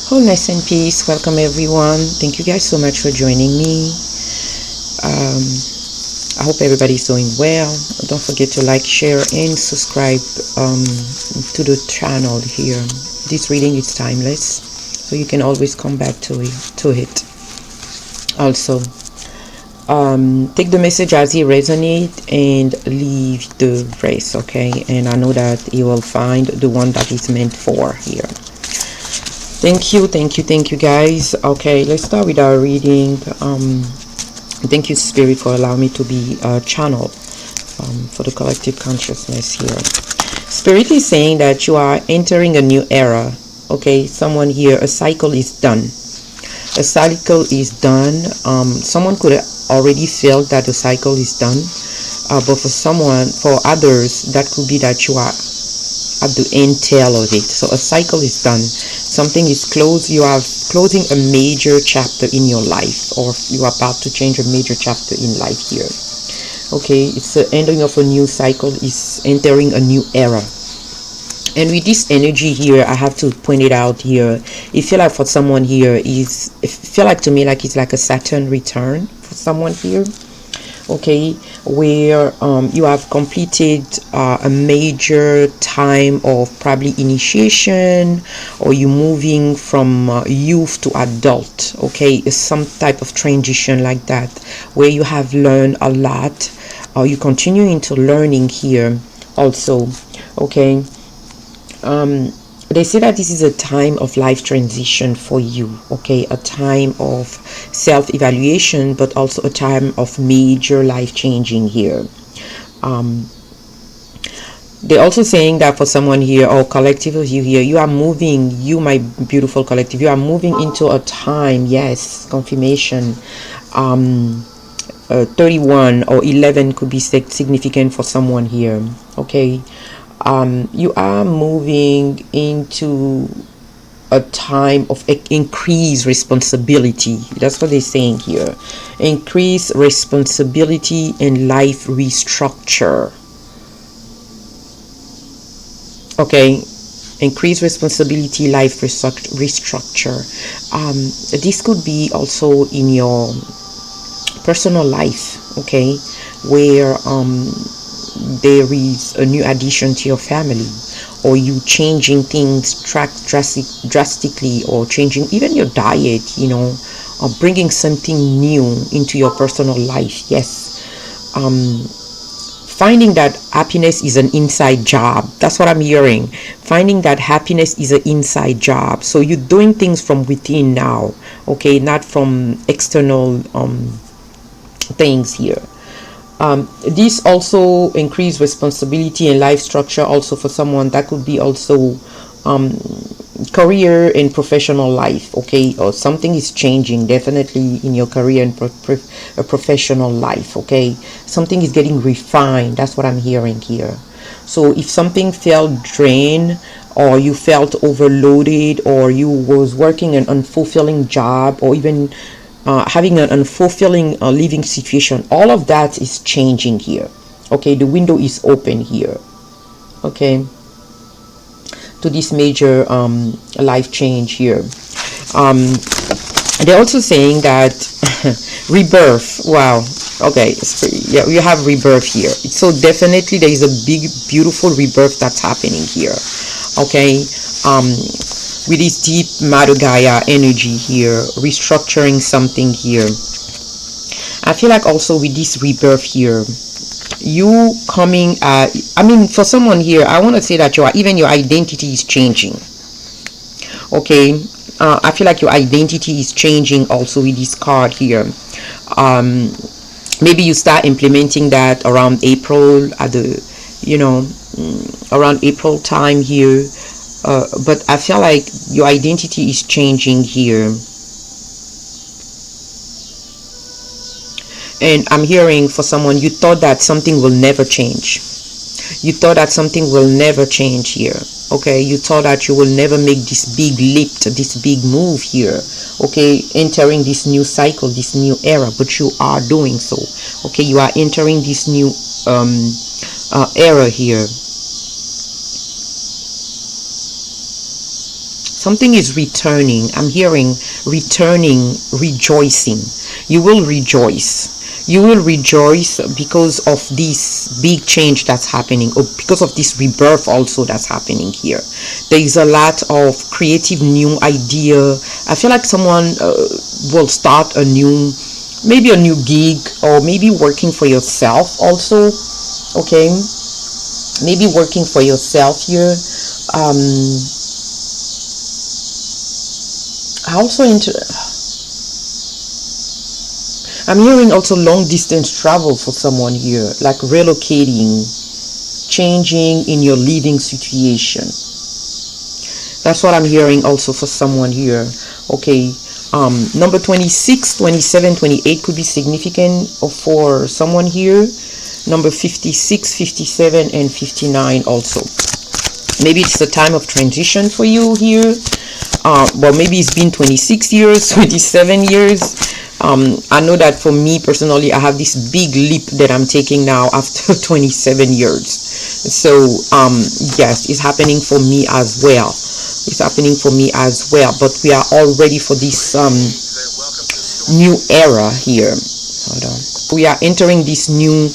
Wholeness and peace. Welcome everyone. Thank you guys so much for joining me. Um, I hope everybody's doing well. Don't forget to like, share, and subscribe to the channel here. This reading is timeless, so you can always come back to it. Also, take the message as it resonates and leave the rest. Okay, and I know that you will find the one that is meant for here. Thank you guys. Okay, let's start with our reading. Thank you, Spirit, for allowing me to be a channel for the collective consciousness here. Spirit is saying that you are entering a new era. Okay, someone here, a cycle is done. A cycle is done. Someone could have already felt that the cycle is done, but for others, that could be that you are at the end tail of it. So a cycle is done. Something is closed. You are closing a major chapter in your life, or you are about to change a major chapter in life here. Okay, it's the ending of a new cycle. Is entering a new era. And with this energy here, I have to point it out here. It feel like for someone here it feel like to me like it's like a Saturn return for someone here. Okay, where you have completed a major time of probably initiation, or you moving from youth to adult. Okay, it's some type of transition like that, where you have learned a lot, or you continue into learning here also. Okay, they say that this is a time of life transition for you. Okay, a time of self-evaluation, but also a time of major life changing here. They're also saying that for someone here, or collective of you here, you are moving, you my beautiful collective, you are moving into a time, yes, confirmation. 31 or 11 could be significant for someone here. Okay, you are moving into a time of increased responsibility. That's what they're saying here. Increased responsibility and life restructure. Okay, increased responsibility, life restructure. This could be also in your personal life. Okay, where there is a new addition to your family, or you changing things drastically, or changing even your diet, or bringing something new into your personal life. Yes, finding that happiness is an inside job. That's what I'm hearing. Finding that happiness is an inside job. So you're doing things from within now. Okay, not from external things here. This also increased responsibility and life structure also for someone. That could be also career and professional life. Okay, or something is changing definitely in your career and professional life. Okay, something is getting refined. That's what I'm hearing here. So if something felt drained, or you felt overloaded, or you was working an unfulfilling job, or even having an unfulfilling living situation, all of that is changing here. Okay, the window is open here. Okay, to this major life change here. They're also saying that rebirth. Wow. Okay, yeah, you have rebirth here. So definitely there is a big, beautiful rebirth that's happening here. Okay, with this deep Madhugaya energy here, restructuring something here. I feel like also with this rebirth here, you coming for someone here, I want to say that even your identity is changing. Okay, I feel like your identity is changing also with this card here. Maybe you start implementing that around April, at the around April time here. But I feel like your identity is changing here. And I'm hearing for someone, you thought that something will never change. You thought that something will never change here. Okay, you thought that you will never make this big leap, this big move here. Okay, entering this new cycle, this new era, but you are doing so. Okay, you are entering this new era here. Something is returning. I'm hearing returning, rejoicing. You will rejoice. You will rejoice because of this big change that's happening, or because of this rebirth also that's happening here. There is a lot of creative new idea. I feel like someone will start a new, maybe a new gig, or maybe working for yourself also. Okay, maybe working for yourself here. I'm hearing also long distance travel for someone here, like relocating, changing in your living situation. That's what I'm hearing also for someone here. Okay, number 26, 27, 28 could be significant for someone here. Number 56, 57, and 59 also. Maybe it's a time of transition for you here. Well, maybe it's been 26 years, 27 years. I know that for me personally, I have this big leap that I'm taking now after 27 years. So, yes, it's happening for me as well. It's happening for me as well. But we are all ready for this new era here. Hold on. We are entering this new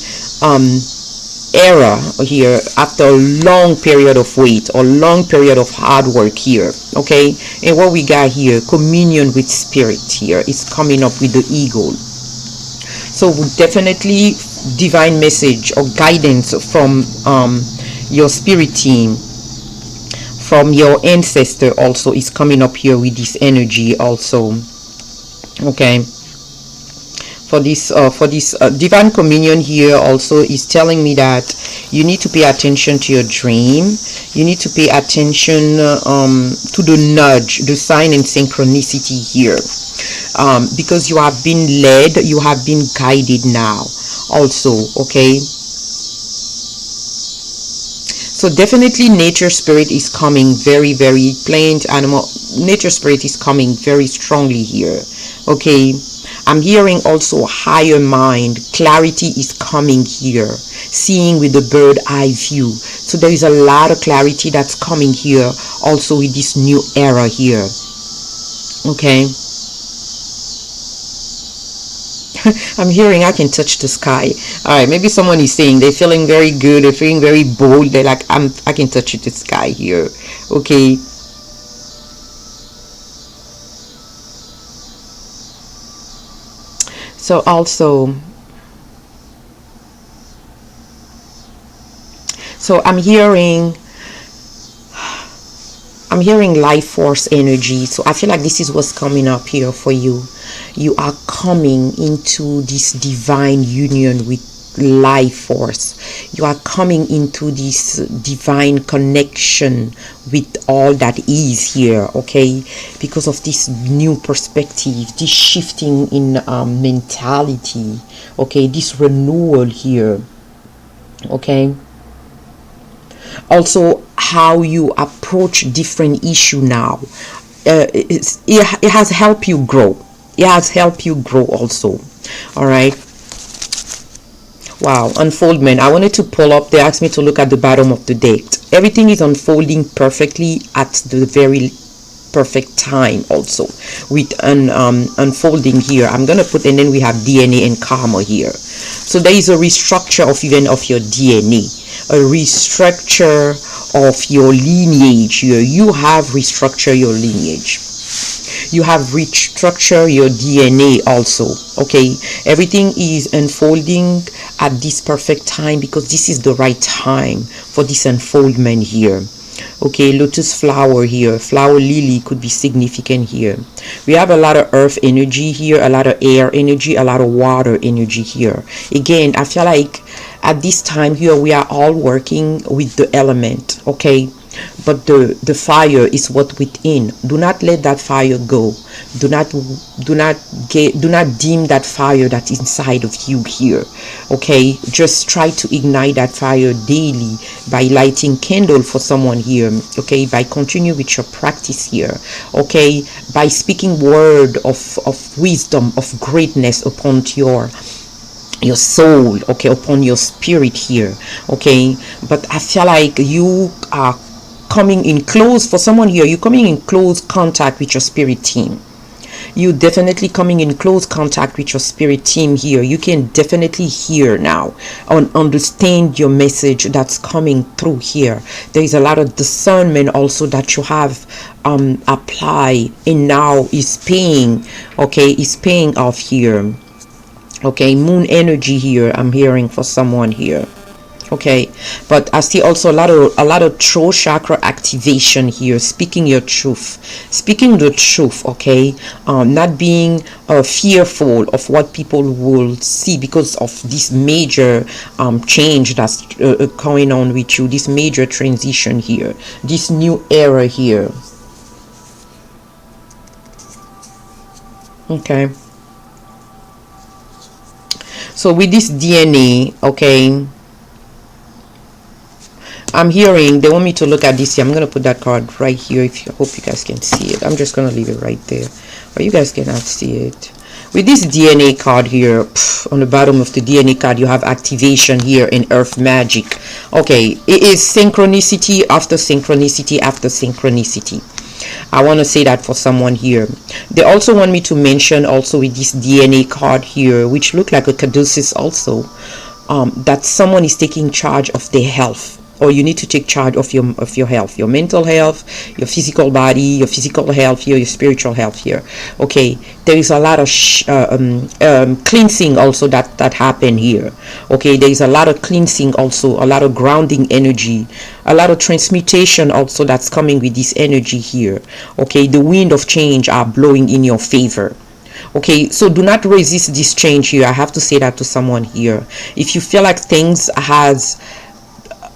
era here after a long period of wait or long period of hard work here. Okay, and what we got here, communion with spirit here, is coming up with the eagle. So definitely divine message or guidance from your spirit team, from your ancestor also is coming up here with this energy also. Okay, for this divine communion here also is telling me that you need to pay attention to your dream. You need to pay attention to the nudge, the sign and synchronicity here, because you have been led, you have been guided now also. Okay, so definitely nature spirit is coming very, very plant animal. Nature spirit is coming very strongly here. Okay, I'm hearing also higher mind, clarity is coming here, seeing with the bird eye view. So there is a lot of clarity that's coming here also with this new era here. Okay, I'm hearing I can touch the sky. All right, maybe someone is saying they're feeling very good, they're feeling very bold, they're like, I can touch the sky here. Okay, so also, so I'm hearing life force energy. So I feel like this is what's coming up here for you. You are coming into this divine union with life force. You are coming into this divine connection with all that is here. Okay, because of this new perspective, this shifting in mentality. Okay, this renewal here. Okay, also how you approach different issue now, it has helped you grow. It has helped you grow also. All right, wow, unfoldment. I wanted to pull up, they asked me to look at the bottom of the deck. Everything is unfolding perfectly at the very perfect time also with an unfolding here. I'm gonna put, and then we have DNA and karma here. So there is a restructure of even of your DNA, a restructure of your lineage here. You have restructured your lineage, you have restructured your DNA also. Okay, everything is unfolding at this perfect time because this is the right time for this unfoldment here. Okay, lotus flower here, flower lily could be significant here. We have a lot of earth energy here, a lot of air energy, a lot of water energy here. Again, I feel like at this time here we are all working with the element. Okay, but the fire is what within. Do not let that fire go. Do not dim that fire that's inside of you here. Okay, just try to ignite that fire daily by lighting candle for someone here. Okay, by continue with your practice here. Okay, by speaking word of wisdom, of greatness upon your soul. Okay, upon your spirit here. Okay, but I feel like you are coming in close, for someone here, you're coming in close contact with your spirit team. You definitely coming in close contact with your spirit team here. You can definitely hear now and understand your message that's coming through here. There is a lot of discernment also that you have apply, and now is paying, okay, is paying off here. Okay, moon energy here I'm hearing for someone here. Okay, but I see also a lot of throat chakra activation here, speaking your truth, speaking the truth. Okay, not being fearful of what people will see because of this major change that's going on with you, this major transition here, this new era here. Okay, so with this DNA, okay, I'm hearing they want me to look at this here. I'm going to put that card right here. If you hope you guys can see it. I'm just going to leave it right there, or you guys cannot see it. With this DNA card here, on the bottom of the DNA card, you have activation here in earth magic. Okay, it is synchronicity after synchronicity after synchronicity. I want to say that for someone here. They also want me to mention also with this DNA card here, which look like a caduceus also, that someone is taking charge of their health, or you need to take charge of your health, your mental health, your physical body, your physical health here, your spiritual health here. Okay, there is a lot of cleansing also that happen here. Okay, there is a lot of cleansing also, a lot of grounding energy, a lot of transmutation also that's coming with this energy here. Okay, the wind of change are blowing in your favor. Okay, so do not resist this change here. I have to say that to someone here. If you feel like things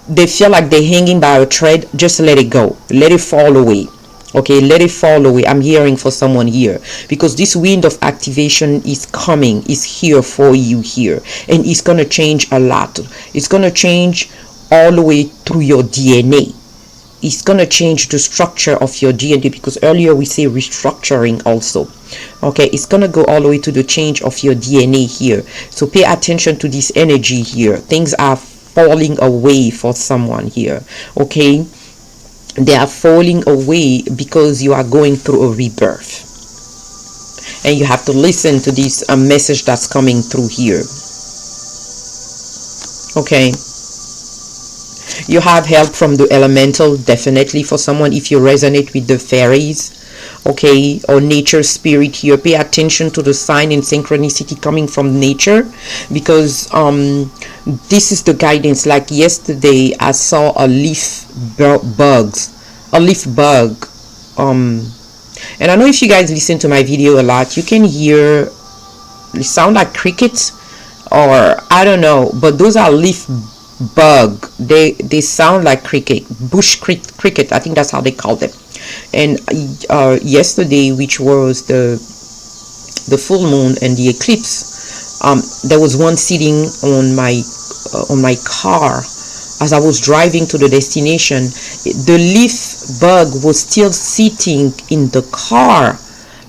they feel like they're hanging by a thread, just let it go, let it fall away. Okay, let it fall away. I'm hearing for someone here, because this wind of activation is coming, is here for you here, and it's gonna change a lot. It's gonna change all the way through your DNA. It's gonna change the structure of your DNA, because earlier we say restructuring also. Okay, it's gonna go all the way to the change of your DNA here. So pay attention to this energy here. Things are falling away for someone here. Okay, they are falling away because you are going through a rebirth, and you have to listen to this message that's coming through here. Okay, you have help from the elemental, definitely for someone if you resonate with the fairies, okay, or nature spirit here. Pay attention to the sign and synchronicity coming from nature, because this is the guidance. Like yesterday I saw a leaf bug, and I know if you guys listen to my video a lot, you can hear it sound like crickets, or I don't know, but those are leaf bug. They sound like cricket, bush cricket, I think that's how they call them. And yesterday, which was the full moon and the eclipse, there was one sitting on my car as I was driving to the destination. The leaf bug was still sitting in the car,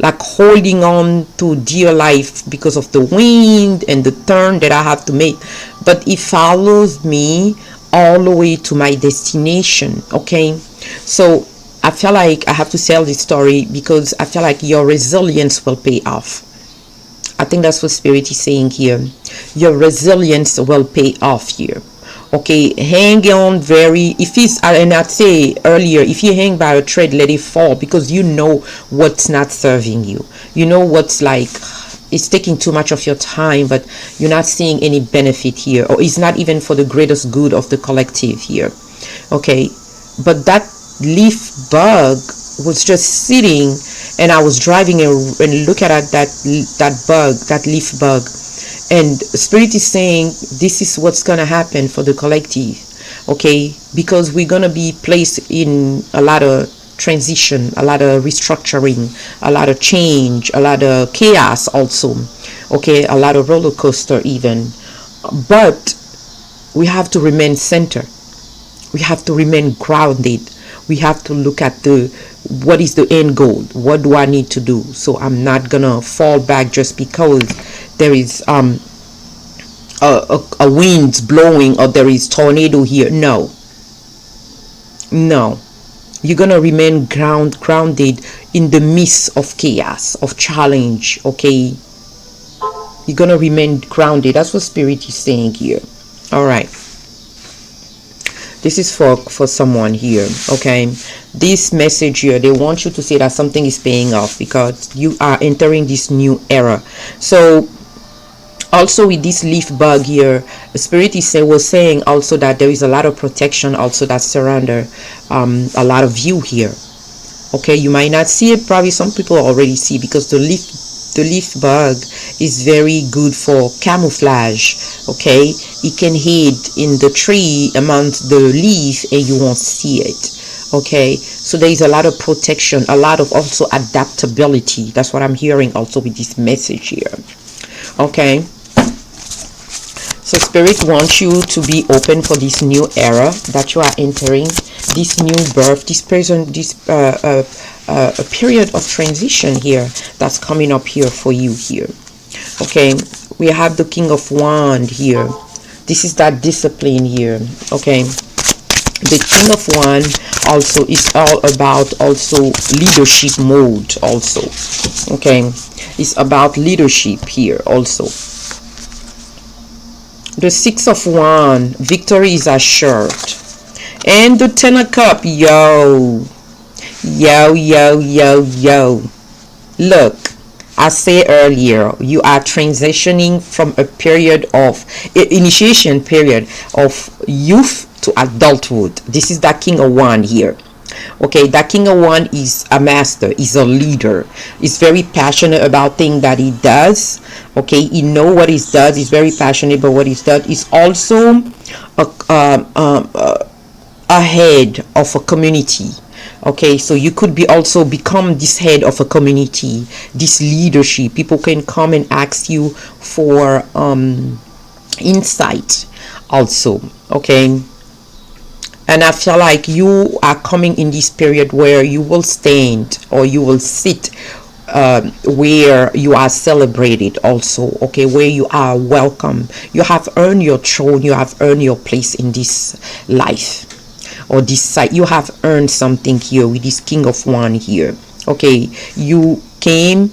like holding on to dear life because of the wind and the turn that I have to make. But it follows me all the way to my destination. Okay, so I feel like I have to tell this story because I feel like your resilience will pay off. I think that's what Spirit is saying here. Your resilience will pay off here. Okay, hang on and I'd say earlier, if you hang by a thread, let it fall, because you know what's not serving you. You know what's like, it's taking too much of your time, but you're not seeing any benefit here, or it's not even for the greatest good of the collective here. Okay, but that leaf bug was just sitting, and I was driving and look at that leaf bug, and Spirit is saying this is what's gonna happen for the collective. Okay, because we're gonna be placed in a lot of transition, a lot of restructuring, a lot of change, a lot of chaos also. Okay, a lot of roller coaster even, but we have to remain centered. We have to remain grounded. We have to look at what is the end goal. What do I need to do? So I'm not gonna fall back just because there is a wind blowing, or there is tornado here. No, You're gonna remain grounded in the midst of chaos, of challenge. Okay, you're gonna remain grounded. That's what spirit is saying here. All right, this is for someone here. Okay, this message here, they want you to say that something is paying off because you are entering this new era. So also with this leaf bug here, the spirit was saying also that there is a lot of protection also that surround a lot of you here. Okay, you might not see it, probably some people already see, because the leaf bug is very good for camouflage. Okay, it can hide in the tree amongst the leaf and you won't see it. Okay, so there is a lot of protection, a lot of also adaptability. That's what I'm hearing also with this message here. Okay, so spirit wants you to be open for this new era that you are entering, this new birth, this person, this a period of transition here that's coming up here for you here. Okay, we have the King of Wands here. This is that discipline here. Okay, the King of Wands also is all about also leadership mode also. Okay, it's about leadership here also. The Six of Wands, victory is assured. And the Ten of Cups, yo. Look, I said earlier, you are transitioning from a period of initiation period of youth to adulthood. This is that King of Wands here. Okay, that King of Wands is a master, is a leader, is very passionate about things that he does. Okay, he know what he does, he's very passionate about what he does. He's also a head of a community. Okay, so you could be also become this head of a community, this leadership. People can come and ask you for insight also. Okay, and I feel like you are coming in this period where you will stand or you will sit where you are celebrated also. Okay, where you are welcome. You have earned your throne, you have earned your place in this life or this site. You have earned something here with this King of Wands here. Okay, you came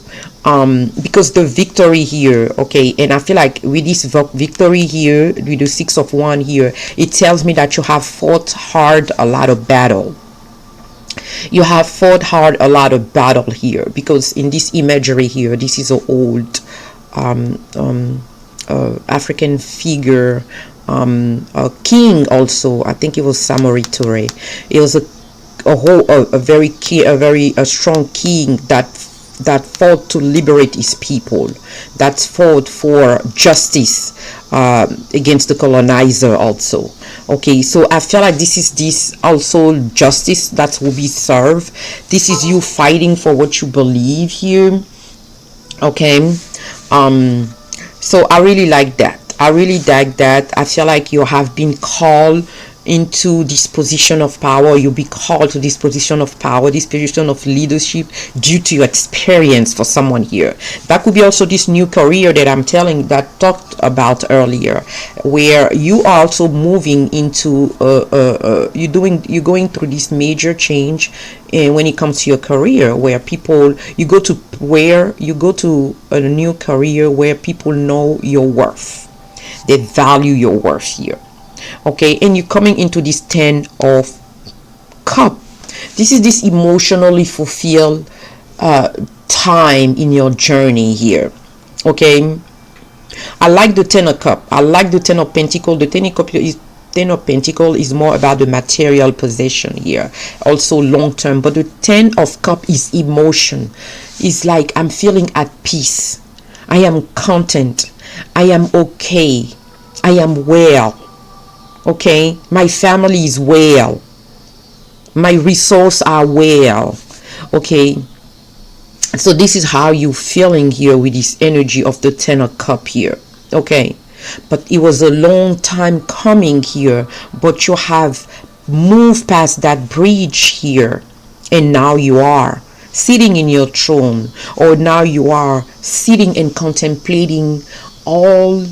because the victory here. Okay, and I feel like with this victory here, with the Six of Wands here, it tells me that you have fought hard a lot of battle. You have fought hard a lot of battle here, because in this imagery here, this is an old African figure, a king also. I think it was Samori Toure. It was a very strong king that fought to liberate his people, that fought for justice against the colonizer also. Okay, so I feel like this is also justice that will be served. This is you fighting for what you believe here. Okay, so I really like that. I really like that. I feel like you have been called into this position of power. You'll be called to this position of power, this position of leadership, due to your experience. For someone here, that could be also this new career that I'm telling, that talked about earlier, where you are also moving into you're going through this major change when it comes to your career, where you go to a new career where people know your worth, they value your worth here. Okay, and you're coming into this Ten of Cup. This is this emotionally fulfilled time in your journey here. Okay, I like the Ten of Cup. I like the Ten of Pentacle. The Ten of Pentacle is more about the material possession here, also long term. But the Ten of Cup is emotion. It's like I'm feeling at peace. I am content. I am okay. I am well. Okay, my family is well, my resources are well. Okay, so this is how you feeling here with this energy of the Ten of Cup here. Okay, but it was a long time coming here, but you have moved past that bridge here, and now you are sitting in your throne, or now you are sitting and contemplating all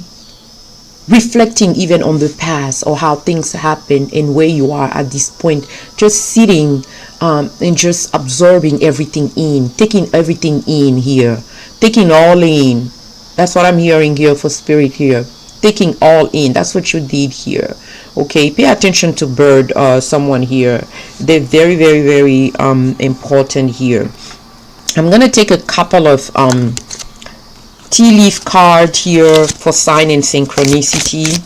reflecting even on the past or how things happen and where you are at this point, just sitting and just absorbing everything in, taking everything in here, taking all in. That's what I'm hearing here for spirit here, taking all in. That's what you did here. Okay, pay attention to bird, someone here. They're very, very, very important here. I'm gonna take a couple of tea leaf card here for sign and synchronicity,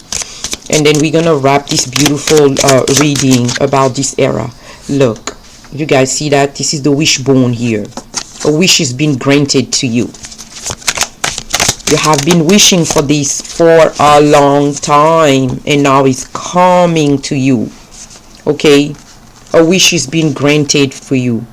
and then we're gonna wrap this beautiful reading about this era. Look, you guys see that this is the wishbone here. A wish is being granted to you. You have been wishing for this for a long time, and now it's coming to you. Okay, a wish is being granted for you.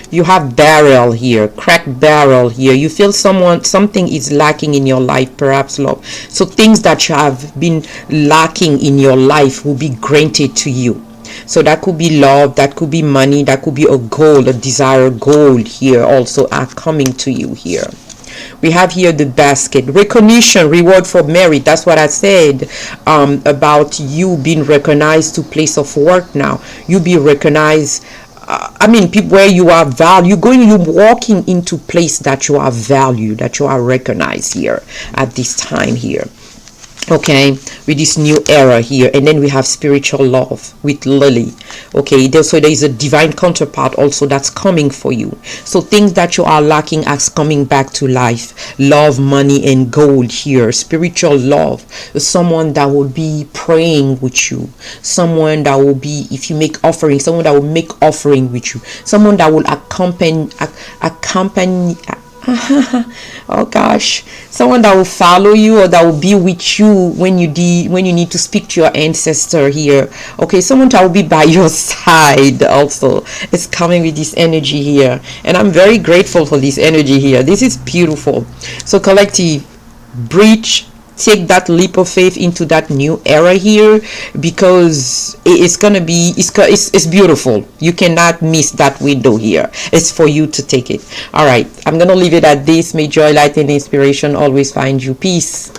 You have barrel here, cracked barrel here. You feel something is lacking in your life, perhaps love. So things that you have been lacking in your life will be granted to you. So that could be love, that could be money, that could be a goal, a desired goal here also are coming to you here. We have here the basket, recognition, reward for merit. That's what I said about you being recognized to place of work now. You be recognized. I mean, people where you are valued, you're walking into place that you are valued, that you are recognized here at this time here. Okay, with this new era here. And then we have spiritual love with Lily. Okay, so there is a divine counterpart also that's coming for you. So things that you are lacking as coming back to life. Love, money, and gold here. Spiritual love. Someone that will be praying with you. Someone that will be, if you make offering, someone that will make offering with you. Someone that will accompany oh gosh, someone that will follow you or that will be with you when you need to speak to your ancestor here. Okay, someone that will be by your side also is coming with this energy here, and I'm very grateful for this energy here. This is beautiful. So collective, breach, take that leap of faith into that new era here, because it's gonna be, it's beautiful. You cannot miss that window here. It's for you to take it. All right, I'm gonna leave it at this. May joy, light, and inspiration always find you. Peace.